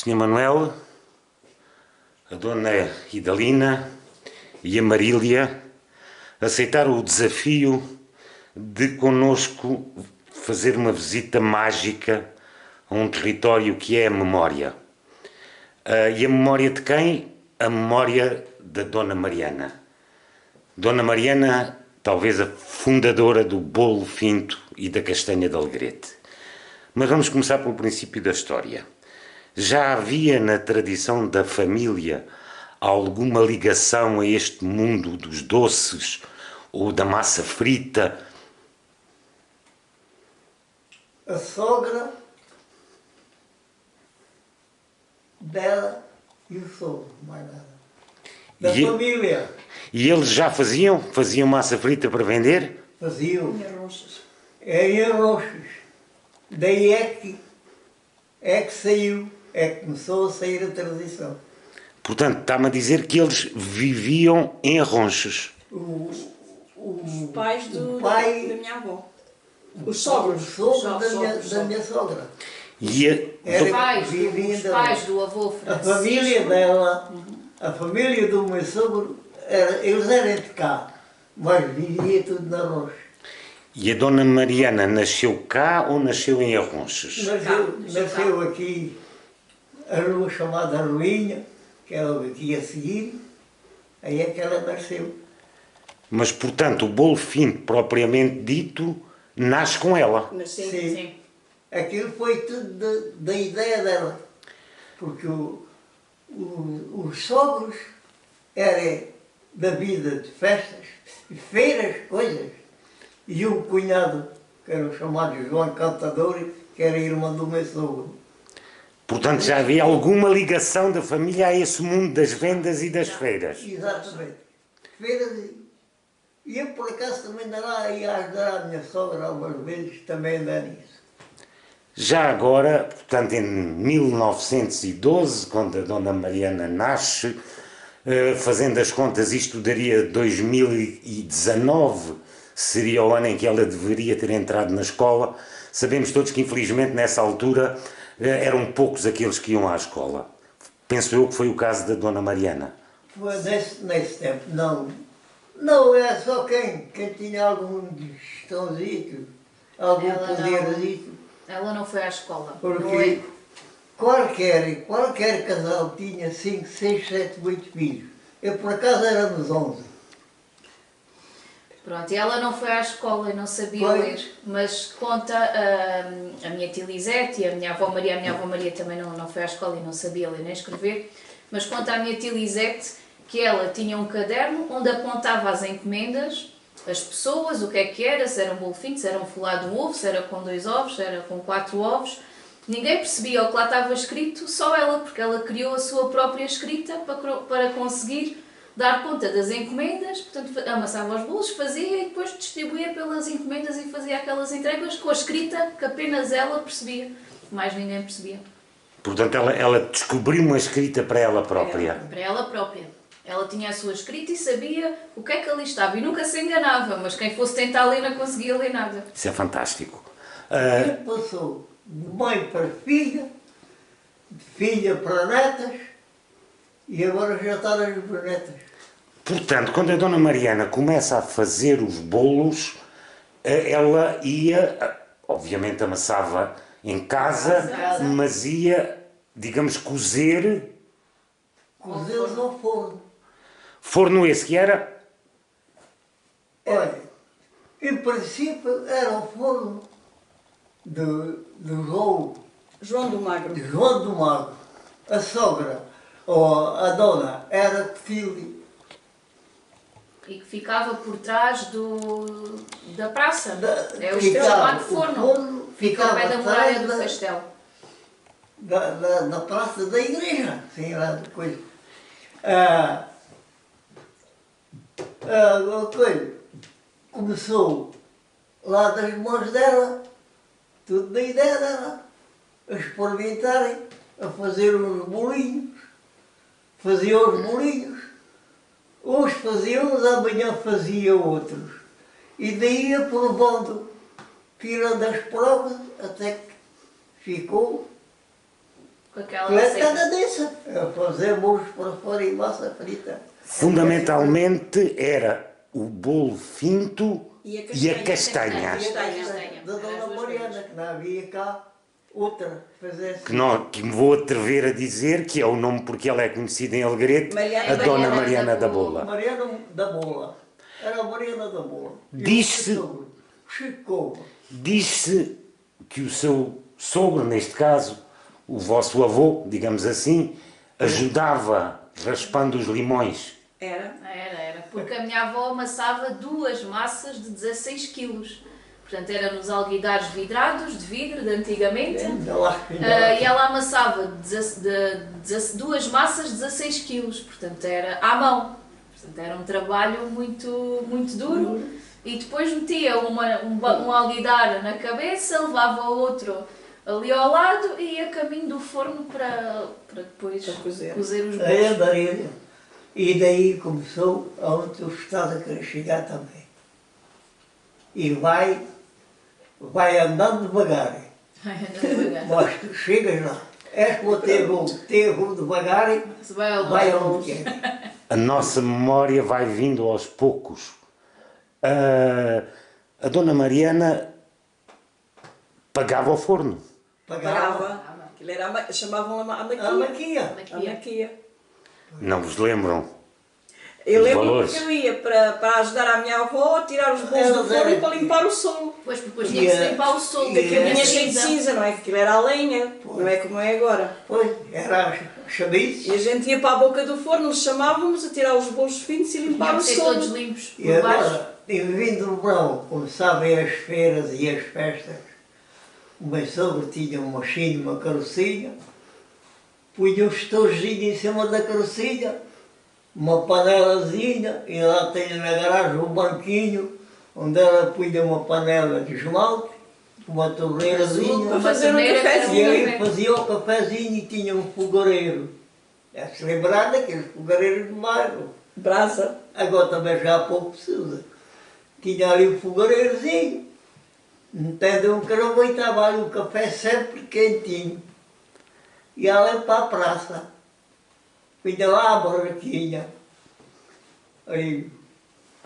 Sr. Manuel, a Dona Idalina e a Marília aceitaram o desafio de connosco fazer uma visita mágica a um território que é a memória. E a memória de quem? A memória da Dona Mariana. Dona Mariana, talvez a fundadora do bolo finto e da castanha de Alegrete. Mas vamos começar pelo princípio da história. Já havia na tradição da família alguma ligação a este mundo dos doces ou da massa frita? A sogra dela e o sogro, mais nada. Da família. E eles já faziam massa frita para vender? Faziam. Em Arroxas. Em Arroxas. Daí é que saiu, é que começou a sair a tradição. Portanto, está-me a dizer que eles viviam em Arronches. Os pais da minha avó. Os O sogros. sogro da minha sogra. E Os pais do avô A Francisco. família dela, a família do meu sogro, eles eram de cá, mas vivia tudo na Rocha. a Dona Mariana nasceu cá ou nasceu em Arronches? Nasceu aqui a rua chamada Ruinha, que é o que ia seguir, aí é que ela nasceu. Mas, portanto, o bolo finto, propriamente dito, nasce com ela. Sim. Aquilo foi tudo da ideia dela, porque os sogros eram da vida de festas, feiras, coisas, e o cunhado, que era o chamado João Cantador, que era irmão do meu sogro. Portanto, já havia alguma ligação da família a esse mundo das vendas e das feiras. Exatamente. Feiras e eu por acaso também ainda lá ia ajudar a minha sogra algumas vezes, também andar nisso. Já agora, portanto, em 1912, quando a Dona Mariana nasce, fazendo as contas, isto daria 2019, seria o ano em que ela deveria ter entrado na escola. Sabemos todos que, infelizmente, nessa altura, eram poucos aqueles que iam à escola. Penso eu que foi o caso da Dona Mariana. Foi nesse tempo, não. Não, é só quem tinha algum gestãozito, algum poderzito. Ela não foi à escola. Porque qualquer casal tinha 5, 6, 7, 8 filhos. Eu por acaso éramos 11. Pronto, e ela não foi à escola e não sabia Foi. ler, mas conta a minha tia Lisete e a minha avó Maria também não foi à escola e não sabia ler nem escrever, mas conta a minha tia Lisete que ela tinha um caderno onde apontava as encomendas, as pessoas, o que era, se era um bolo finto, se era um folhado de ovo, se era com 2 ovos, se era com 4 ovos. Ninguém percebia o que lá estava escrito, só ela, porque ela criou a sua própria escrita para conseguir dar conta das encomendas, portanto amassava os bolos, fazia e depois distribuía pelas encomendas e fazia aquelas entregas com a escrita que apenas ela percebia, mais ninguém percebia. Portanto, ela descobriu uma escrita para ela própria. Para ela própria. Ela tinha a sua escrita e sabia o que é que ali estava e nunca se enganava, mas quem fosse tentar ler não conseguia ler nada. Isso é fantástico. Ele passou de mãe para filha, de filha para netas, e agora já está nas netas. Portanto, quando a Dona Mariana começa a fazer os bolos, ela ia, obviamente amassava em casa, mas ia, digamos, cozer. Cozê-los ao forno. Forno esse que era? Olha, em princípio era o forno do João do Magro. de João do Mago. A sogra, ou a dona, era de filho. E que ficava por trás da praça. É o Ficava- chamado o forno. Fica ao pé da ficava muralha do atrás castelo. da praça da igreja, sim, lá de coisa. A coisa começou lá das mãos dela, tudo da ideia dela, a experimentarem, a fazer os bolinhos, faziam os bolinhos, uns faziam uns, amanhã fazia outros. E daí ia provando, tirando as provas, até que ficou aquela Coletada receita. dessa. A fazer bolos para fora e massa frita. Fundamentalmente era o bolo finto e a castanha. Castanha. Da As Dona duas Mariana, coisas. que não havia cá outra. Fizesse. Que me vou atrever a dizer que é o nome porque ela é conhecida em Alegrete, Mariana a Dona Mariana Mariana da da Bola. Bola. Mariana da Bola. Era a Mariana da Bola. E o Diz-se- sogro, Chico Cova. Diz-se que o seu sogro, neste caso, o vosso avô, digamos assim, ajudava raspando os limões. Era. Era. Porque a minha avó amassava 2 massas de 16 quilos. Portanto, era nos alguidares vidrados, de vidro, de antigamente. Ainda lá, E ela amassava 2 massas de 16 quilos. Portanto, era à mão. Portanto, era um trabalho muito, muito duro. E depois metia um alguidar na cabeça, levava o outro ali ao lado e ia a caminho do forno para depois Para cozer. cozer os Aí bolos. andaria. E daí começou aonde o Estado a querer chegar também. E vai andando devagar. Mas tu chegas lá, és para ter voo devagar, Se vai ao vai longe. aonde quer. A nossa memória vai vindo aos poucos. A Dona Mariana pagava o forno. Pagava Aquilo era chamavam a a maquia. maquia. A maquia. Não vos lembram? Eu Os lembro valores. que eu ia para ajudar a minha avó a tirar os bolos do forno para limpar o solo. Pois, porque depois tinha que se limpar o sol, E Que a minha é cheia de cinza, não é? Que aquilo era a lenha, não é como é agora. Pois, era chabice. E a gente ia para a boca do forno, nos chamávamos a tirar os bolos finos e limpar Tinham o que ser todos solo. limpos E por baixo. agora, vindo o verão, começavam as feiras e as festas. O meu sogro tinha uma machine, uma carrocinha, punha um estojinho em cima da carrocinha, uma panelazinha, e lá tem na garagem um banquinho, onde ela punha uma panela de esmalte, uma torneirazinha, Para fazer um torneira e cafezinho. aí fazia o cafezinho e tinha um fogareiro. É-se lembrar daqueles fogareiros de bairro. Brasa. Agora também já há pouco se usa. Tinha ali um fogareirozinho, entendeu? Um caramba e estava ali o café sempre quentinho. E ali para a praça. Vinha lá a barraquinha. Aí,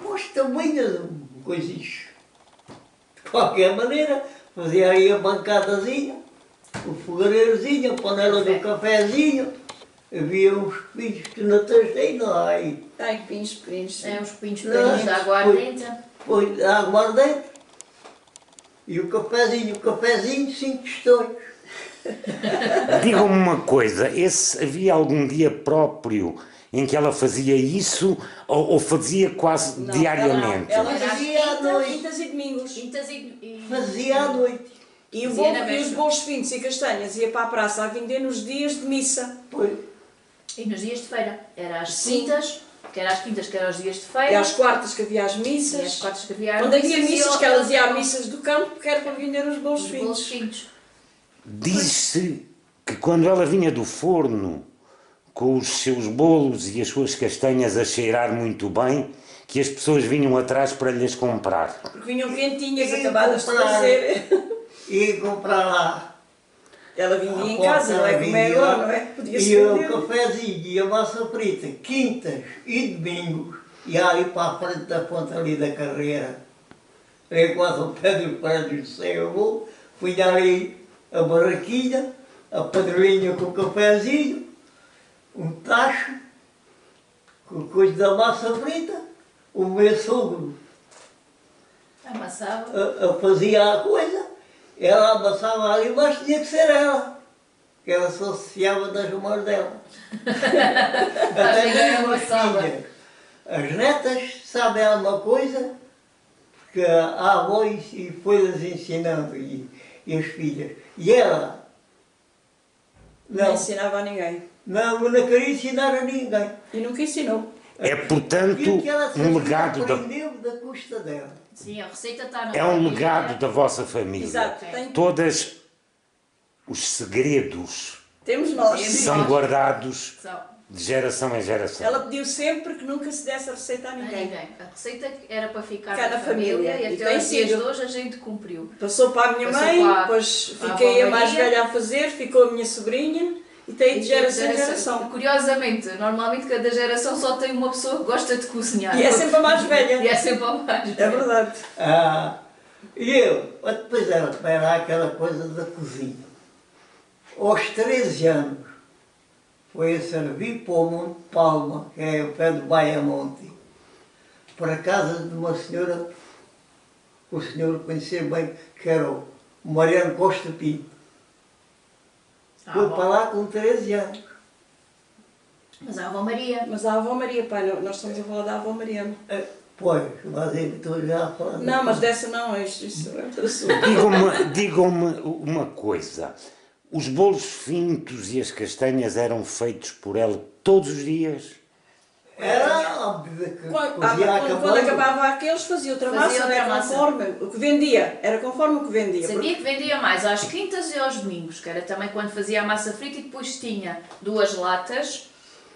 umas tamanhas coisas. De qualquer maneira, fazia aí a bancadazinha, o fogareirozinho, a panela do cafezinho. Havia uns pinhos que não testei lá. Aí, Ai, pinhos. É, uns pinhos pequenos de água ardente. põe água ardente e o cafezinho 5 tostões. Digam-me uma coisa, havia algum dia próprio em que ela fazia isso ou fazia quase Não, diariamente? Ela Fazia fazia à noite. quintas e domingos. Quintas e... Fazia à noite. E, Fazia na os véspera. bolos finos e castanhas ia para a praça a vender nos dias de missa. Pois, E nos dias de feira. Era às Sim. quintas, que era os dias de E feira. às quartas que havia as E às missas. quartas que havia as Quando havia missas, missas, e que elas iam a iam missas do campo, que era para vender os bolos os bolos finos. finos. Diz-se que quando ela vinha do forno com os seus bolos e as suas castanhas a cheirar muito bem, que as pessoas vinham atrás para lhes comprar. Porque vinham quentinhas, E acabadas de comprar. fazer. ia comprar lá. Ela vendia em A casa, não é porta como é vinha agora, lá, não é? Podia-se E o vender. cafezinho e a massa frita, quintas e domingos, e ali para a frente da ponta ali da carreira. Ali quase ao pé dos prédios de Senhor, fui ali a barraquinha, a padroinha com o cafezinho, um tacho, com coisa da massa frita, o meu sogro Amassava. fazia a coisa, ela amassava ali, mas tinha que ser ela, que ela se associava das mãos dela. Até ninguém mesmo as amassava. filhas. As netas sabem alguma coisa, porque a avó e foi-lhes ensinando, e as filhas. E ela Não ensinava a ninguém. não queria ensinar a ninguém. E nunca ensinou. É, portanto, Aquilo que ela um legado da, aprendeu da custa dela. Sim, a receita está na é um família. legado da vossa família. Exato. Tem- Todos os segredos Temos nós. Temos. são nós. guardados São. de geração em geração. Ela pediu sempre que nunca se desse a receita a A ninguém. ninguém. A receita era para ficar Cá na na família, família. e E até tem aos dias de sido. hoje a gente cumpriu. Passou para a minha Passou mãe, para a- depois para a fiquei avó a mais Maria. velha a fazer, ficou a minha sobrinha E tem de geração em geração. Curiosamente, normalmente cada geração só tem uma pessoa que gosta de cozinhar. E é sempre a mais velha. E é sempre a mais velha. É verdade. E eu, depois era aquela coisa da cozinha. Aos 13 anos, foi a servir para o Monte Palma, que é o pé do Baiamonte, para a casa de uma senhora, que o senhor conhecia bem, que era o Mariano Costa Pinto. Foi para lá com 13 anos. Mas a avó Maria. Mas a avó Maria, pai, nós estamos a falar da avó Mariana. Pois, mas eu estou já a falar. Não, mas dessa não, isso é outra assunto. Digam-me uma coisa. Os bolos fintos e as castanhas eram feitos por ela todos os dias? Era óbvio que Quando acabava aqueles, fazia outra massa, outra era massa. conforme o que vendia. Era conforme o que vendia. Sabia que vendia mais às quintas e aos domingos, que era também quando fazia a massa frita, e depois tinha 2 latas,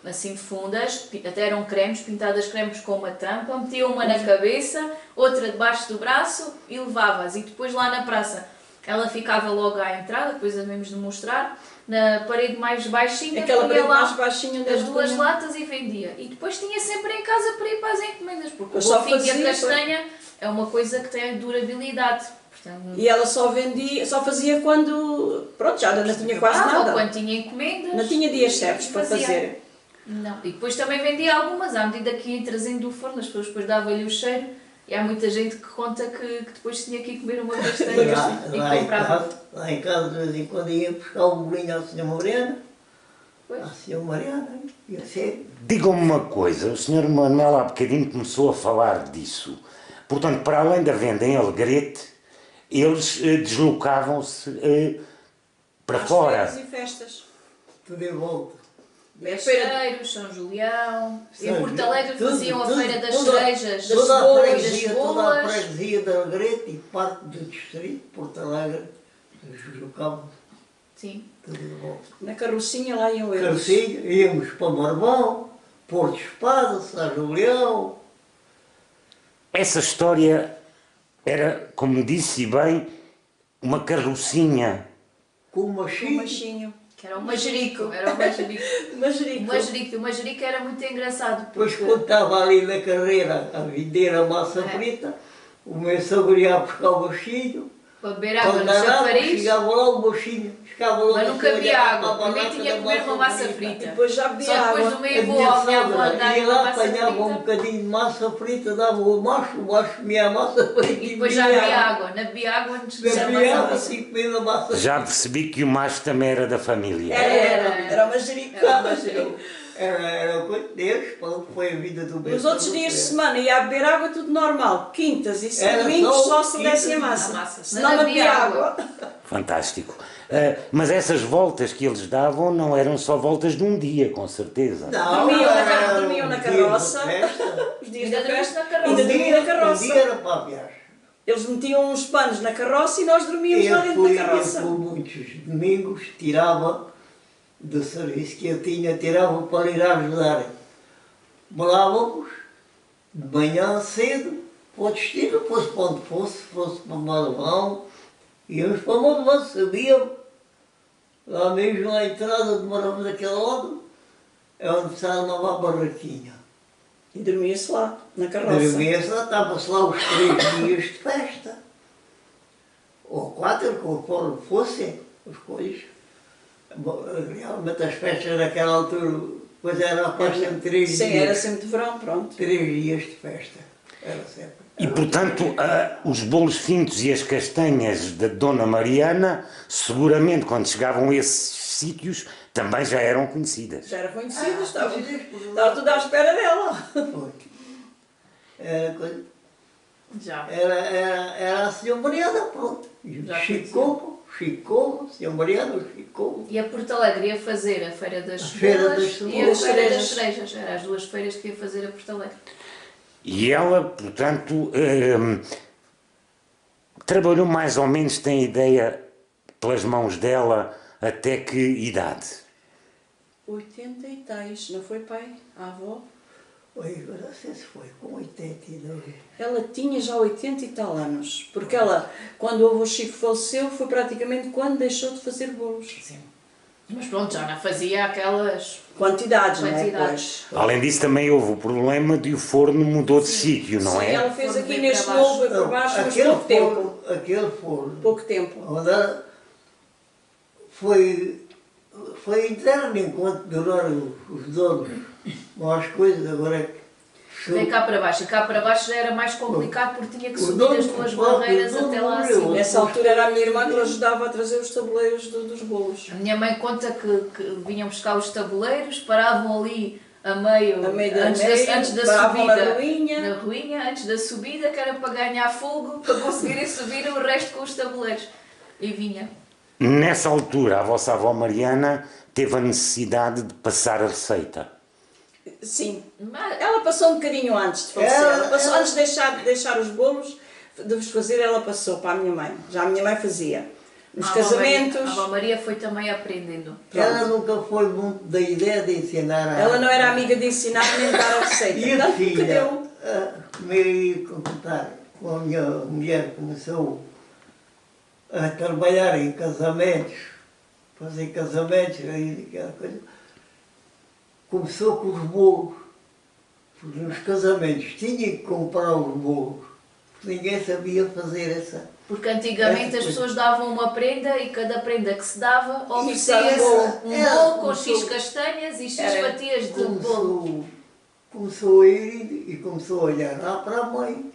assim fundas, até eram cremes, pintadas cremes com uma tampa, metia uma na cabeça, outra debaixo do braço e levava-as. E depois lá na praça ela ficava logo à entrada, depois havemos de mostrar, na parede mais baixinha, Aquela punha parede lá mais baixinha onde as eles 2 punham. latas e vendia. E depois tinha sempre em casa para ir para as encomendas, porque Eu o só golfinho e a fazia, castanha é uma coisa que tem durabilidade. Portanto, E ela só vendia, só fazia quando. Pronto, já não tinha quase ou nada. quando tinha encomendas. Não tinha dias certos para fazia. fazer. Não. E depois também vendia algumas, à medida que ia trazendo do forno, as pessoas depois davam-lhe o cheiro. E há muita gente que conta que depois tinha que ir comer uma castanha e comprava. Lá em casa, de vez em quando, ia buscar um bolinho à senhora Mariana. Pois. À senhora Mariana, ia ser. Digam-me uma coisa, o Sr. Manuel há bocadinho começou a falar disso. Portanto, para além da venda em Alegrete, eles deslocavam-se para Às fora. feiras e festas. Tudo em volta. Besteiros, São Julião. Em Porto Alegre Tudo, faziam a tudo, Feira das toda- Cerejas, das toda a cebolas, freguesia, das toda a bolas. freguesia de Alegrete e parte do distrito de Porto Alegre, eles deslocavam Sim. tudo em volta. Na carrocinha lá iam eles. Carcinha, íamos para Marvão, Porto Espada, São Julião. Essa história era, como disse bem, uma carrocinha. Com Com machinho. machinho. Que era um majerico. Era um majerico. Majerico. O majerico era muito engraçado. Depois, Porque quando estava ali na carreira a vender a massa frita, o meu sogro ia buscar o machinho. para beber água Quando no dava, chafariz, chegava lá o machinho. Ficava lá mas na nunca folha, havia água. para a Primeiro barraca tinha que da comer uma massa frita. Depois já bebia Só depois água. do A meio minha avô, a minha avó sogra dar ia uma lá, massa apanhava um frita bocadinho de massa frita, dava o macho comia a massa frita e depois já bebia bebia água. Na bebia água antes de ser Bebia massa água frita. assim, comia a massa frita. Já percebi que o macho também era da família. Era o majerico. Era coisa de Deus, foi a vida do meu Nos outros sogro, dias de era. semana ia a beber água tudo normal. Quintas e Era domingos só só se quintas desse a e massa. massa. Senão Não não havia bebia água. água. Fantástico. Mas essas voltas que eles davam não eram só voltas de um dia, com certeza. Dormiam na um carroça. dia de festa. Os dias Ainda da festa. dormiste na carroça. Ainda dormia na Um carroça. dia era para a viagem. Eles metiam uns panos na carroça e nós dormíamos lá dentro da Eu carroça. por muitos domingos tirava do serviço que eu tinha, tirava para ir ajudar. Morávamos de manhã cedo, para o destino, fosse para onde fosse para Marvão, íamos para Marvão, sabíamos, lá mesmo à entrada de Marvão daquele lado, é onde se armava a barraquinha. E dormia-se lá, na carroça. Dormia-se lá, estava-se lá os 3 dias de festa, ou 4, conforme fossem as coisas. Realmente as festas naquela altura, pois era a festa de 3 dias. Sim, era sempre de verão, pronto. 3 dias de festa, era sempre. E, portanto, os bolos fintos e as castanhas da Dona Mariana, seguramente, quando chegavam a esses sítios, também já eram conhecidas. Já era conhecida, estava conhecidas por estava tudo à espera dela. Foi. Era, coisa- Já. era a senhora Mariana, pronto. Já Ficou, a senhora Mariana ficou. E a Porto Alegre ia fazer a Feira das Feira Cebolas das e a Cebolas. Feira das Cerejas. Eram as 2 feiras que ia fazer a Porto Alegre. E ela, portanto, trabalhou mais ou menos, tem ideia, pelas mãos dela, até que idade? 80 e tais, não foi pai? A avó? Oi, agora sei se foi com 82. Ela tinha já 80 e tal anos, porque ela, quando o avô Chico faleceu, foi praticamente quando deixou de fazer bolos. Sim. Mas pronto, já não fazia aquelas Quantidades, não é? quantidades. Pois. Além disso, também houve o problema de o forno mudou de sítio, não Sim, é? ela fez Forno aqui veio neste para baixo. novo e por baixo, mas aquele pouco tempo. forno, aquele forno, Pouco tempo. onde ela foi interno enquanto duraram os donos. Mas as coisas agora é que Veio cá para baixo. E cá para baixo já era mais complicado porque tinha que O subir dono- as duas o próprio barreiras dono até lá morreu. acima. Nessa altura era a minha irmã que lhe ajudava a trazer os tabuleiros dos bolos. A minha mãe conta que vinham buscar os tabuleiros, paravam ali a meio, A meio da antes da paravam subida, na ruinha. antes da subida, que era para ganhar fogo, para conseguirem subir o resto com os tabuleiros. E vinha. Nessa altura, a vossa avó Mariana teve a necessidade de passar a receita. Sim. Mas, Ela passou um bocadinho antes de falecer. Ela- Ela passou, ela- antes de deixar os bolos, de vos fazer, ela passou para a minha mãe. Já a minha mãe fazia. Nos a avó casamentos. Maria, a avó Maria foi também aprendendo. ela nunca foi muito da ideia de ensinar a Ela não era amiga de ensinar nem de dar a receita. E a Tanto que filha, deu. meio contar, com a minha mulher começou a trabalhar em casamentos, fazer casamentos, aí aquela coisa. Começou com os bolos, porque nos casamentos tinha que comprar os bolos, porque ninguém sabia fazer essa. Porque antigamente as pessoas davam uma prenda e cada prenda que se dava Isso era oferecia-se bolo. um Ela bolo com X começou- castanhas e X Era- fatias de bolo. Começou a ir e começou a olhar lá para a mãe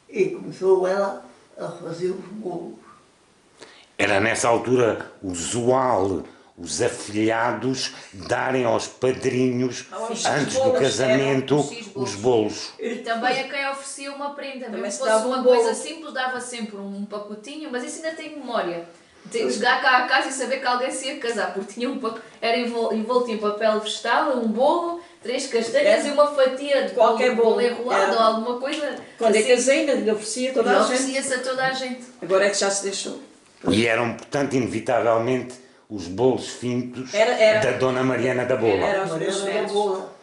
e começou ela a fazer os bolos. Era nessa altura usual os afilhados darem aos padrinhos, Os antes do bolos, casamento, eram os X-bolos. os bolos. E também a quem oferecia uma prenda, Também mesmo se que fosse dava um uma bolo. coisa simples, dava sempre um pacotinho, mas isso ainda tem memória. De chegar cá a casa e saber que alguém se ia casar, porque tinha era envolto em papel vegetal, um bolo, 3 castanhas É. e uma fatia de Qualquer bolo bolo. enrolado Era. ou alguma coisa. Quando é assim, casei, ainda lhe oferecia toda e a gente. oferecia-se a toda a gente. Agora é que já se deixou. E eram, portanto, inevitavelmente os bolos fintos Era. da Dona Mariana da Bola. Era os Mariana meus da netos. Bola.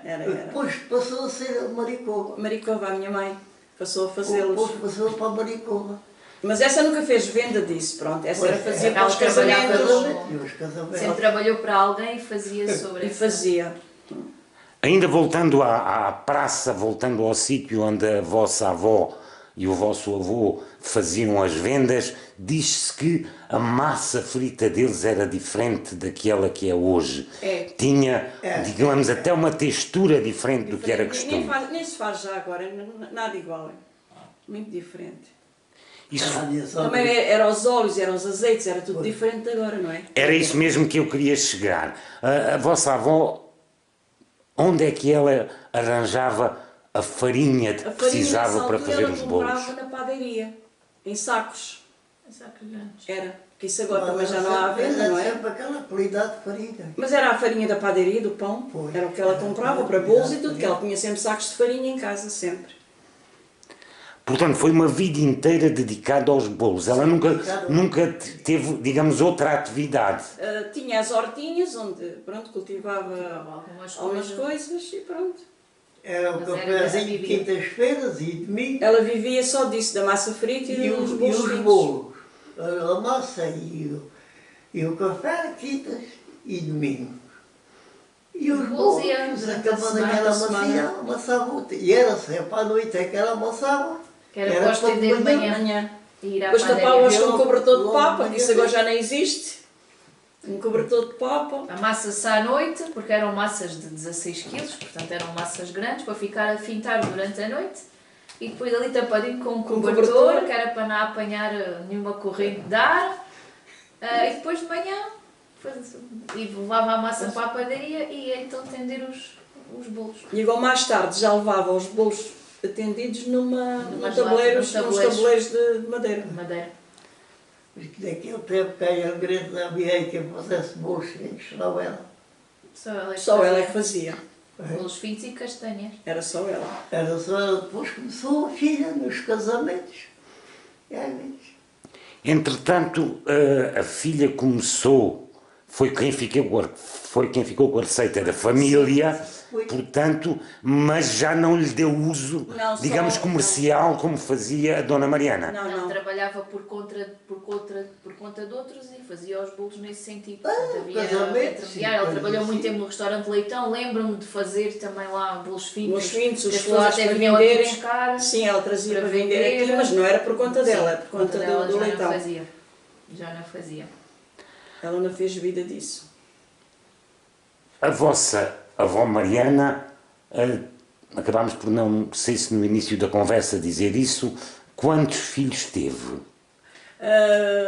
Era. Depois passou a ser a Maricova. Maricova, a minha mãe, passou a Depois fazê-los. passou para a Maricova. Mas essa nunca fez venda disso, pronto. Essa era Pois, fazia ela para os trabalhava casamentos E os casamentos. Sempre trabalhou para alguém e fazia sobre e essa- fazia. Ainda voltando à praça, voltando ao sítio onde a vossa avó e o vosso avô faziam as vendas, diz-se que a massa frita deles era diferente daquela que é hoje. É. Tinha, digamos, até uma textura diferente do que era Nem costume. nem se faz já agora, nada igual. Muito diferente. Isso, A minha sogra- Também era os óleos, eram os azeites, era tudo diferente de agora, não é? era isso mesmo que eu queria chegar. A vossa avó, onde é que ela arranjava a farinha que A farinha precisava nessa para altura fazer ela os bolos? comprava na padaria, em sacos. Sacos grandes. Era, porque isso agora também Mas já não há à venda, não é? sempre aquela qualidade de farinha. Mas era a farinha da padaria, do pão, Pois. era o que ela comprava para bolos e tudo, que ela tinha sempre sacos de farinha em casa, sempre. Portanto, foi uma vida inteira dedicada aos bolos. Ela nunca teve, digamos, outra atividade. Tinha as hortinhas, onde, pronto, cultivava Algumas algumas coisas. coisas e pronto. Era o Mas era cafezinho de bebida. quintas-feiras e domingo. Ela vivia só disso, da massa frita e, E dos os, bolos e os fritos. bolos. A massa e o café, quintas e domingo. E os bolos bolos, iam durante a acabando semana, aquela a semana. massinha, amassava. E era sempre à noite é que ela amassava. Que era para estender de manhã. Manhã. E ir à Depois padaria. tapava-os com um Logo- cobertor de logo papa, de que isso manhã. agora já nem existe. Um cobertor de papa. A massa-se à noite, porque eram massas de 16 kg, portanto eram massas grandes, para ficar a fintar durante a noite. E depois ali tapadinho com um Com cobertor, cobertor. que era para não apanhar nenhuma corrente de ar. E depois de manhã, e levava a massa para a padaria e ia então tender os bolos. E igual mais tarde já levava os bolos atendidos nos Numas tabuleiros, latas, nos nos tabuleiros de madeira. De madeira. Porque naquele tempo que a igreja não havia quem fizesse bolos finos, não era. Só ela é que fazia. Bolos finos e castanhas. Era só ela. Era só depois começou a filha nos casamentos. E às vezes, Entretanto, a filha começou foi quem ficou com a receita da família, Foi. portanto, mas já não lhe deu uso, Não, digamos, só- comercial, como fazia a Dona Mariana. Não, Não, não. trabalhava por conta de outros e fazia os bolos nesse sentido. Portanto, havia casamento, intermediário. sim, Ela coisa trabalhou muito assim. tempo no restaurante Leitão. Lembro-me de fazer também lá bolos finos. Bolos finos, que os as pessoas flores até para vinham aqui venderem. buscar. Sim, ela trazia Para para vender aqui, vender. mas não era por conta dela, é Sim, por conta dela do já leitão. não fazia. Já não fazia. Ela não fez vida disso. A vossa avó Mariana, acabámos por não sei se no início da conversa dizer isso, quantos filhos teve?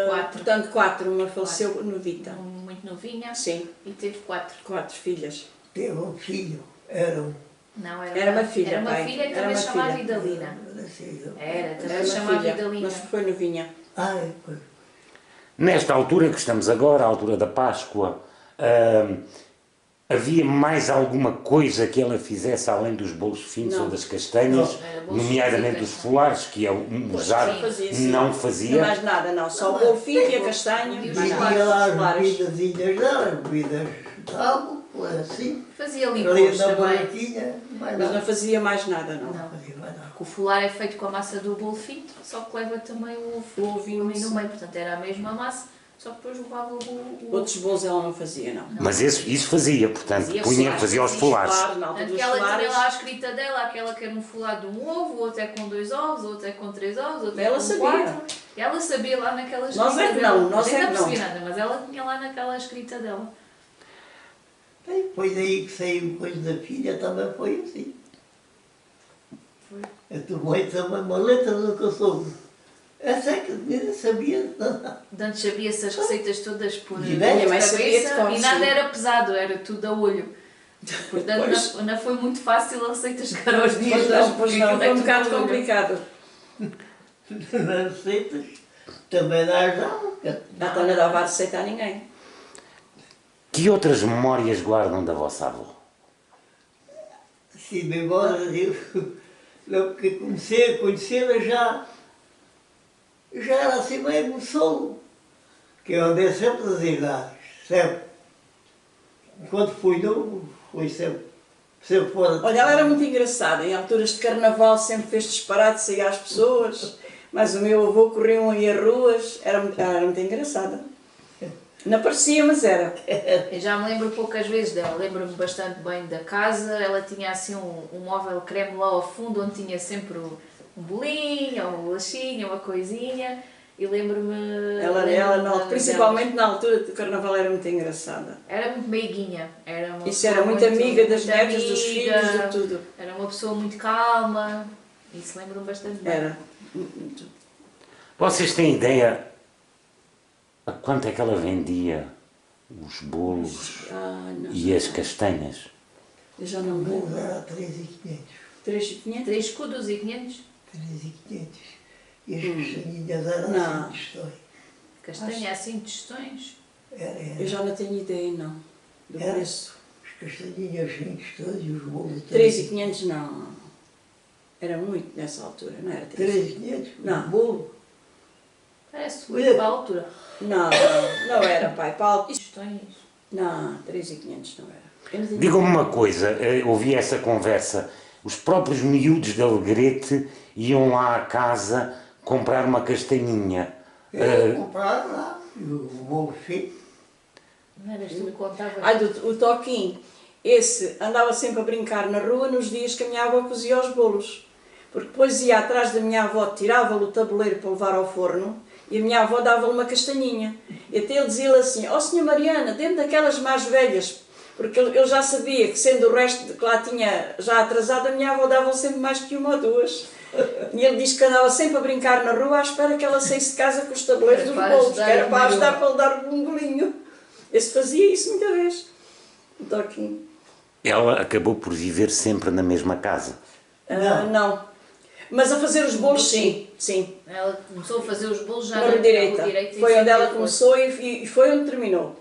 Quatro. Portanto, 4. Uma faleceu novita. Muito novinha. Sim, E teve 4. 4 filhas. Teve um filho, era um. Não, Era uma filha, Era uma pai. filha que Era também uma se chamava filha. Vidalina. Nascido. Era, também Era se uma chamava filha, Vidalina. mas foi novinha. Ai, pois. Nesta altura que estamos agora, a altura da Páscoa, havia mais alguma coisa que ela fizesse além dos bolos finos Não. ou das castanhas, Não, era bolos nomeadamente finos os e folares, que é um usar, Não fazia, sim. não Não fazia. mais nada, não. Só o bolo fino e a castanha. E os mais E nada. tinha lá as Flores. bebidazinhas dela, as bebidas de álcool, assim. Fazia Ali limões na também. barraquinha, mais Mas não nada. fazia mais nada, não. Não. Fazia mais nada. O folar é feito com a massa do bolo fino, só que leva também o ovo ovinho, no sim. meio, portanto era a mesma massa, só que depois levava o Outros bolos ela não fazia, não. Mas isso fazia, portanto, fazia os folares. Claro, na altura Tanto dos que ela tinha folares. lá a escrita dela, aquela que era um folado de um ovo, outro é com 2 ovos, outro é com 3 ovos, outro é Ela com sabia. 4. E ela sabia lá naquela escrita Nós é que dela. não, nós Eu é não que percebi não. nada, mas ela tinha lá naquela escrita dela. E depois aí que saiu depois da filha também foi assim. Foi. A tua mãe também, uma letra nunca soube. Essa é que nem sabia nada. Antes sabia-se as receitas todas por E bem, minha mãe cabeça sabia de cor, e nada sim. era pesado, era tudo a olho. Portanto, Pois. não foi muito fácil a receitas chegar aos dias Pois de não, hoje, pois porque não, aquilo foi é um tudo bocado a olho. complicado. Nas receitas também não ajudava. A Tana dava a receita a ninguém. Que outras memórias guardam da vossa avó? Assim, embora eu, logo que comecei a conhecê-la já era assim meio no solo. Que eu andei sempre das idades, sempre. Enquanto fui novo, fui sempre fora. Olha, ela era muito engraçada. Em alturas de carnaval sempre fez disparate, saía às pessoas. Mas o meu avô corriam aí as ruas. Ela era muito engraçada. Não parecia, mas era. Eu já me lembro poucas vezes dela, lembro-me bastante bem da casa. Ela tinha assim um móvel creme lá ao fundo, onde tinha sempre um bolinho, ou uma bolachinha, uma coisinha. E lembro-me. Ela lembro-me principalmente na altura do carnaval, era muito engraçada. Era muito meiguinha. Era uma Isso pessoa era muito amiga das muito netas, dos amiga, filhos, de tudo. Era uma pessoa muito calma. Isso lembro-me bastante bem. Era. Vocês têm ideia a quanto é que ela vendia os bolos Não. e as castanhas? Eu já não me lembro. Mas era 3.500. 3.500? 3 escudos e 500. 3.500. E as castanhinhas eram Não. assim de história. Castanha assim, tostões. Eu já não tenho ideia, não. Do Era. preço. As castanhinhas assim de história e os bolos. 3.500 não. Era muito nessa altura, não era 3.500? 3.500? Não. Um bolo. Parece Olha. muito para a altura. Não era, pai. Paulo. Tostões. Não, 3.500 não era. Eu não tenho Digam-me ideia. uma coisa, ouvi essa conversa, os próprios miúdos de Alegrete iam lá à casa comprar uma castanhinha. Compraram lá. E o bolo fino. Não eras tu que contavas? Ai, o Toquinho, esse andava sempre a brincar na rua nos dias que a minha avó cozia os bolos. Porque depois ia atrás da minha avó, tirava-lhe o tabuleiro para levar ao forno e a minha avó dava-lhe uma castanhinha. E até ele dizia-lhe assim: ó senhora Mariana, dê-me daquelas mais velhas. Porque ele já sabia que, sendo o resto que lá tinha já atrasado, a minha avó dava-lhe sempre mais que uma ou duas. E ele disse que andava sempre a brincar na rua à espera que ela saísse de casa com os tabuleiros Era dos para bolos, que ajudar era o para miúdo. ajudar para lhe dar um bolinho. Esse fazia isso muita vez. O Toquinho. Ela acabou por viver sempre na mesma casa. Não. Mas a fazer os bolos, sim. Sim. Ela começou a fazer os bolos já Na Rua Direita. e Foi sempre onde ela depois. começou e foi onde terminou.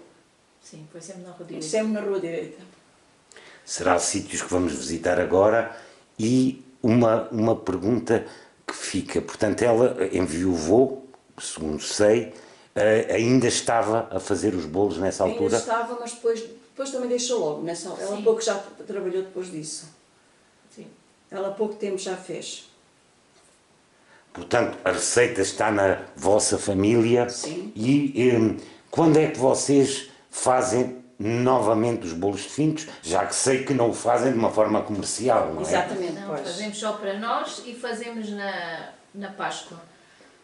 Sim, foi sempre na Rua Direita. Sempre na Rua Direita. Será sítios que vamos visitar agora e uma pergunta que fica. Portanto, ela enviou segundo sei, ainda estava a fazer os bolos nessa Ainda altura? estava, mas depois também deixou logo. Ela há pouco já trabalhou depois disso. Sim. Ela há pouco tempo já fez. Portanto, a receita está na vossa família. Sim. E quando é que vocês fazem novamente os bolos de fintos? Já que sei que não o fazem de uma forma comercial, não é? Exatamente, Não, pois. fazemos só para nós e fazemos na Páscoa.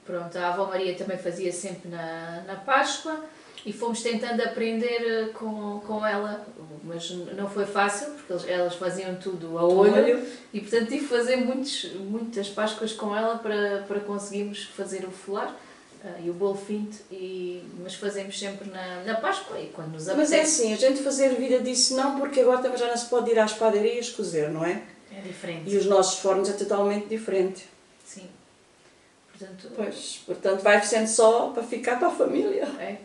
Pronto, a avó Maria também fazia sempre na Páscoa e fomos tentando aprender com ela, mas não foi fácil porque elas faziam tudo a olho e portanto tive que fazer muitas Páscoas com ela para conseguirmos fazer o folar e o bolo finto, mas fazemos sempre na Páscoa e quando nos apetece. Mas é assim, a gente fazer vida disso não, porque agora também já não se pode ir às padarias cozer, não é? É diferente. E os nossos fornos é totalmente diferente. Sim. Portanto vai sendo só para ficar para a família. É.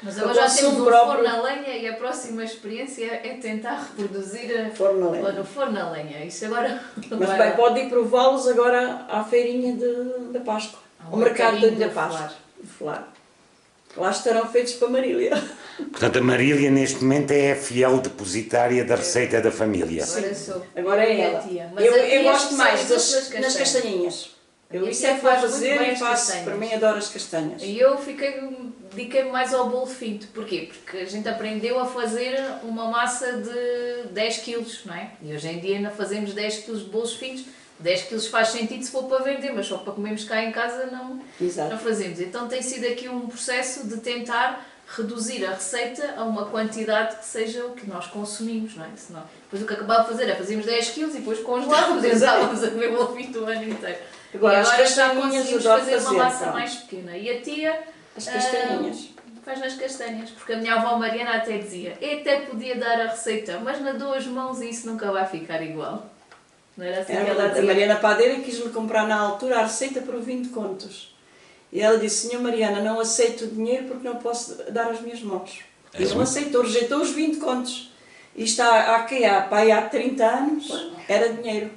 Mas O agora já temos consumo um próprio. forno a lenha e a próxima experiência é tentar reproduzir Forno a lenha. no forno a lenha. Isso agora Mas bem, pode ir prová-los agora à feirinha da Páscoa. Ao mercado da Páscoa. De Folar. Lá estarão feitos para Marília. Portanto, a Marília neste momento é a fiel depositária da receita da família. Agora sou. Agora é E a ela. tia. Mas Eu a tia gosto mais especialista nas castanhas. castanhinhas. A Eu minha isso tia é que vou faz muito fazer bem e as faço. castanhas. Para mim adoro as castanhas. E eu dediquei-me mais ao bolo finto. Porquê? Porque a gente aprendeu a fazer uma massa de 10 kg, não é? E hoje em dia ainda fazemos 10 kg de bolos fintos. 10 kg faz sentido se for para vender, mas só para comermos cá em casa não Exato. fazemos. Então tem sido aqui um processo de tentar reduzir a receita a uma quantidade que seja o que nós consumimos, não é? Senão, depois o que acabava de fazer é fazermos 10 kg e depois congelávamos e estávamos a comer bolo finto o ano inteiro. Agora, as agora já castanhinhas conseguimos adoro fazer uma fazer, massa pronto. mais pequena. E a tia As castanhinhas. faz nas castanhas, porque a minha avó Mariana até dizia, eu até podia dar a receita, mas na duas mãos isso nunca vai ficar igual. Não era assim É que ela verdade, a dizia? Mariana Padeira quis-me comprar na altura a receita por 20 contos. E ela disse, Senhor Mariana, não aceito o dinheiro porque não posso dar às minhas mãos. E não aceitou, rejeitou os 20 contos. Isto há 30 anos era dinheiro.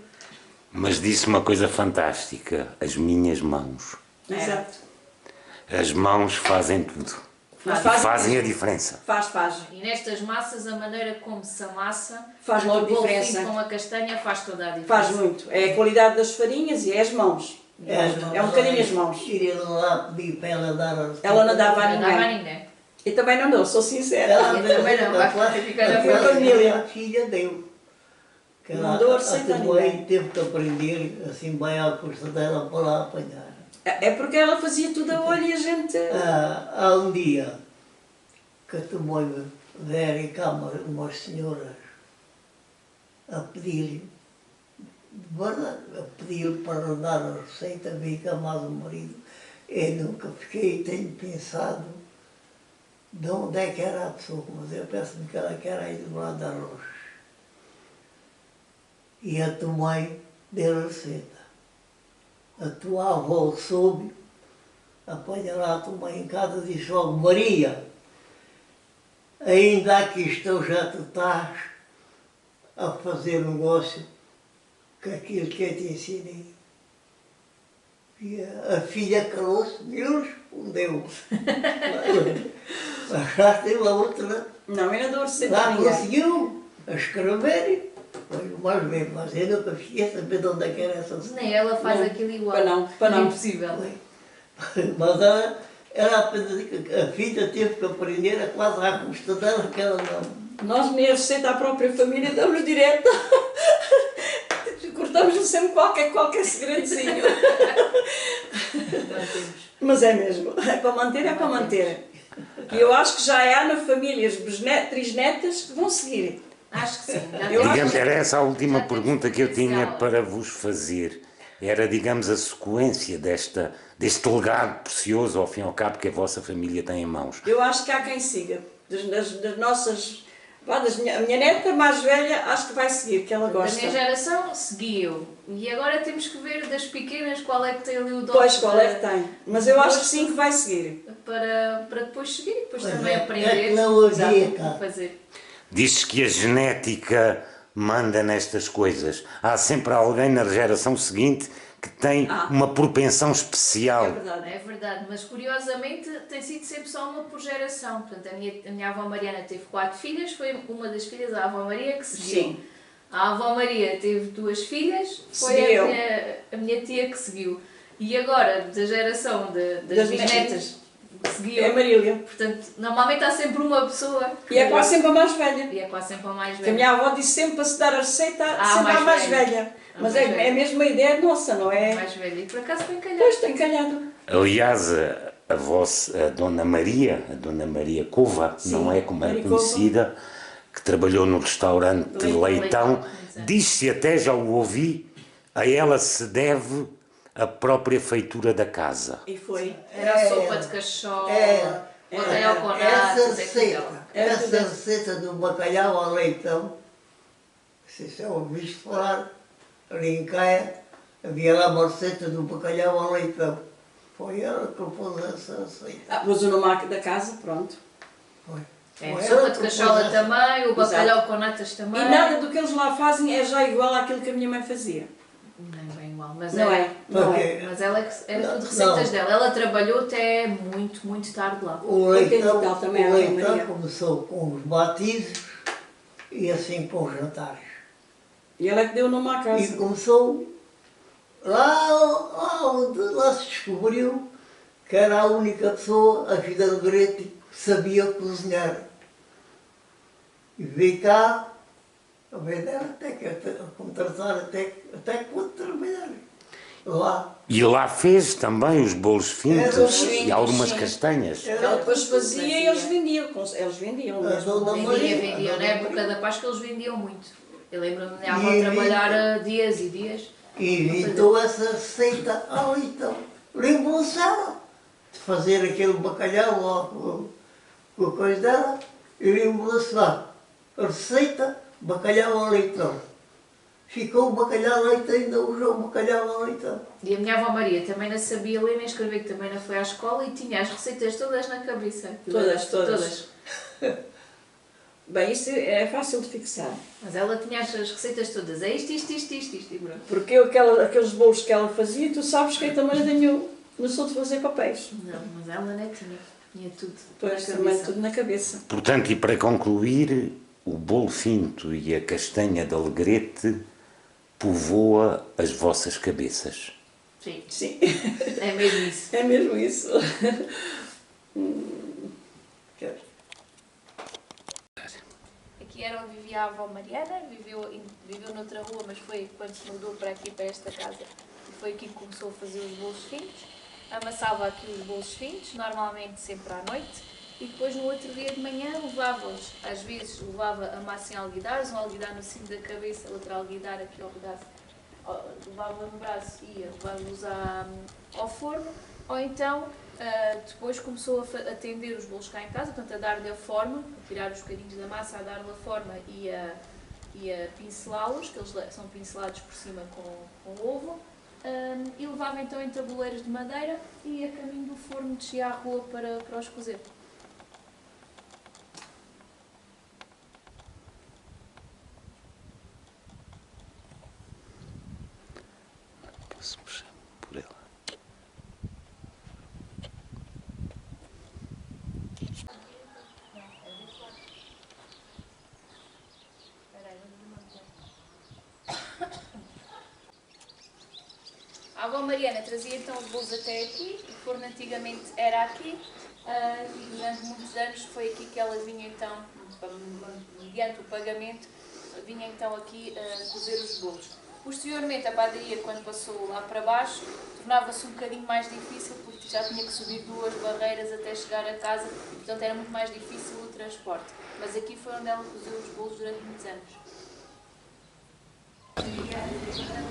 Mas disse uma coisa fantástica, as minhas mãos. Exato. As mãos fazem tudo. Mas Fazem a diferença. Faz. E nestas massas, a maneira como se amassa, Faz logo o bolo diferença. finto com a castanha faz toda a diferença. Faz muito. É a qualidade das farinhas e é as mãos. É um bocadinho as mãos. Iria lá pedir para ela dar a Ela não dava a Não dava a ninguém. ninguém. E também não dou, sou sincera. Ela Eu também não, vai ficar na minha família. A filha deu. Que Não ela, dou a receita a mãe ninguém. teve que aprender assim bem à custa dela para lá apanhar. É porque ela fazia tudo a olho e a gente... Há um dia que a tua mãe vieram em cama umas senhoras a pedir-lhe para dar a receita, vi que mais o marido. Eu nunca fiquei, tenho pensado de onde é que era a pessoa, mas eu penso-me que ela que era aí do lado da arroz. E a tua mãe deu a receita. A tua avó soube, apanha lá a tua mãe em casa e diz logo, Maria, ainda aqui estou, já tu estás a fazer negócio com aquilo que eu te ensinei. E a filha calou-se e respondeu. Achaste uma outra, Não, eu não dou a receita a lá ninguém. conseguiu escrever. Mas bem, mas eu nunca fiquei a saber de onde é que era essa receita. Nem ela faz Não, aquilo igual. para não. É impossível. Mas ela a filha teve que aprender a quase à custa dela que ela não. Nós nem a receita à própria família damos direto. Cortamos-lhe sempre qualquer segredozinho. Mas é mesmo. É para manter, é para manter. E eu acho que já há na família trisnetas que vão seguir. Acho que sim. Já Eu temos- Digamos, era essa a última já temos pergunta que eu tinha potencial. para vos fazer. Era, digamos, a sequência deste legado precioso, ao fim e ao cabo, que a vossa família tem em mãos. Eu acho que há quem siga. Das nossas... A minha neta mais velha acho que vai seguir, que ela Da gosta. minha geração seguiu. E agora temos que ver das pequenas qual é que tem ali o dom Pois, qual é que tem. Mas eu acho que sim que vai seguir. para depois seguir e depois Pois também é, aprender é que não havia, exato, cá. o que fazer. Diz-se que a genética manda nestas coisas. Há sempre alguém na geração seguinte que tem uma propensão especial. É verdade. É verdade, mas curiosamente tem sido sempre só uma por geração. Portanto, a minha avó Mariana teve 4 filhas, foi uma das filhas, a avó Maria, que seguiu. Sim. A avó Maria teve 2 filhas, foi Seguiu. a minha tia que seguiu. E agora, da geração das bisnetas, que seguiu. É a Marília. Portanto, normalmente há sempre uma pessoa. E é quase sempre a mais velha. E é quase sempre a mais Porque a velha. minha avó disse sempre para se dar a receita, sempre mais à mais velha. velha. A Mas mais é velha. a mesma ideia nossa, não é? Mais velha. E por acaso tem calhado. Pois, tem calhado. Aliás, a Dona Maria Cova, Sim, não é como é Maria conhecida, que trabalhou no restaurante Leitão. Leitão, Exato. diz-se, até já o ouvi, a ela se deve a própria feitura da casa. E foi. Era a sopa de cachola, bacalhau com essa natas, é receita, tudo. essa receita do bacalhau ao leitão, vocês já ouviste falar, ali em Caia, havia lá uma receita do bacalhau ao leitão. Foi ela que pôs essa receita. Pôs o nome da casa, pronto. Foi. É, Foi sopa ela de que cachola pôs essa- também, o bacalhau com natas E também. nada do que eles lá fazem é já igual àquilo que a minha mãe fazia. Não é bem igual, mas Não é? Não é. Porque Mas ela é que era Não, tudo receitas não. dela. Ela trabalhou até muito, muito tarde lá. o Porque leitão, então também o a Maria. leitão começou com os batizos e assim com os jantares. E ela é que deu o nome à E casa. começou lá onde lá se descobriu que era a única pessoa, a vida do Grete, que sabia cozinhar. E veio cá, a ver dela, até que a contratar, até que pôde trabalhar lá. E lá fez também os bolos fintos Os e fintos, algumas sim. castanhas. Ela depois fazia e eles vendiam. Eles vendiam A mesmo. dona Maria. Vendiam. Na a época dona da Páscoa eles vendiam muito. Eu lembro-me da minha avó E trabalhar dias e dias. E inventou essa receita ao leitão. Lembrou-se ela de fazer aquele bacalhau lá com a coisa dela. E lembrou-se lá. A receita, bacalhau ao leitão. Ficou o bacalhau ao leitão, ainda usou o bacalhau ao leitão. E a minha avó Maria também não sabia ler nem escrever, que também não foi à escola e tinha as receitas todas na cabeça. Todas. Bem, isso é fácil de fixar. Mas ela tinha as receitas todas. É isto. E pronto. Porque aqueles bolos que ela fazia, tu sabes que eu também tenho noção de fazer papéis. Não, mas ela não tinha. Tinha tudo. Pois, na também cabeça. tudo na cabeça. Portanto, e para concluir, o bolo finto e a castanha de alegrete povoa as vossas cabeças. Sim. Sim, É mesmo isso. é mesmo isso. Aqui era onde vivia a avó Mariana, viveu noutra rua, mas foi quando se mudou para aqui, para esta casa. E foi aqui que começou a fazer os bolos fintos. Amassava aqui os bolos fintos, normalmente sempre à noite. E depois no outro dia de manhã levava-os. Às vezes levava a massa em alguidares, um alguidar no cimo da cabeça, outro alguidar aqui ao pedaço. Levava no braço e ia levá-los ao forno. Ou então depois começou a tender os bolos cá em casa, portanto a dar-lhe a forma, a tirar os bocadinhos da massa, a dar-lhe a forma e a pincelá-los, que eles são pincelados por cima com ovo. E levava então em tabuleiros de madeira e a caminho do forno descia à rua para os cozer. Posso puxar por ela. A avó Mariana trazia então os bolos até aqui, o forno antigamente era aqui, e durante muitos anos foi aqui que ela vinha então, mediante o pagamento, vinha então aqui cozer os bolos. Posteriormente a padaria, quando passou lá para baixo, tornava-se um bocadinho mais difícil porque já tinha que subir 2 barreiras até chegar a casa, e, portanto era muito mais difícil o transporte. Mas aqui foi onde ela cozeu os bolos durante muitos anos.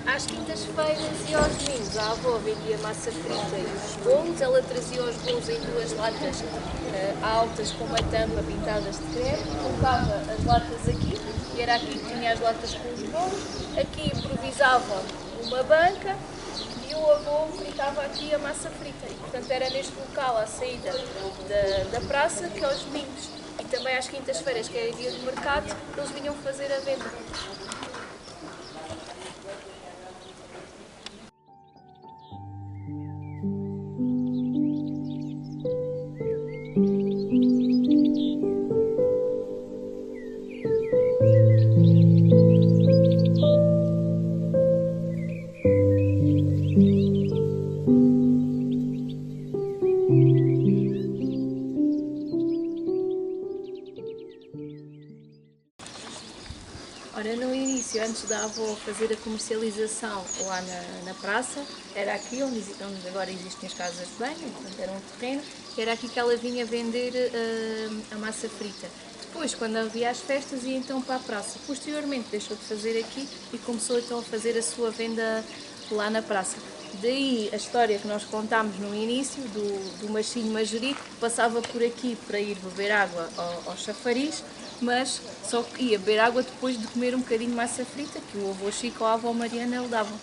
Às quintas-feiras e aos domingos a avó vendia massa frita e os bolos. Ela trazia os bolos em 2 latas altas com uma tampa pintadas de creme, colocava as latas aqui e era aqui que tinha as latas com os bolos. Aqui improvisava uma banca e o avô fritava aqui a massa frita. E, portanto, era neste local, à saída da praça, que aos domingos e também às quintas-feiras, que era dia de mercado, eles vinham fazer a venda. Ora, no início, antes da avó fazer a comercialização lá na praça, era aqui onde agora existem as casas de banho, portanto era um terreno, era aqui que ela vinha vender a massa frita. Depois, quando havia as festas, ia então para a praça. Posteriormente deixou de fazer aqui e começou então a fazer a sua venda lá na praça. Daí a história que nós contámos no início do machinho Majorico, que passava por aqui para ir beber água ao chafariz, mas só ia beber água depois de comer um bocadinho de massa frita que o avô Chico ou a avó Mariana lhe davam.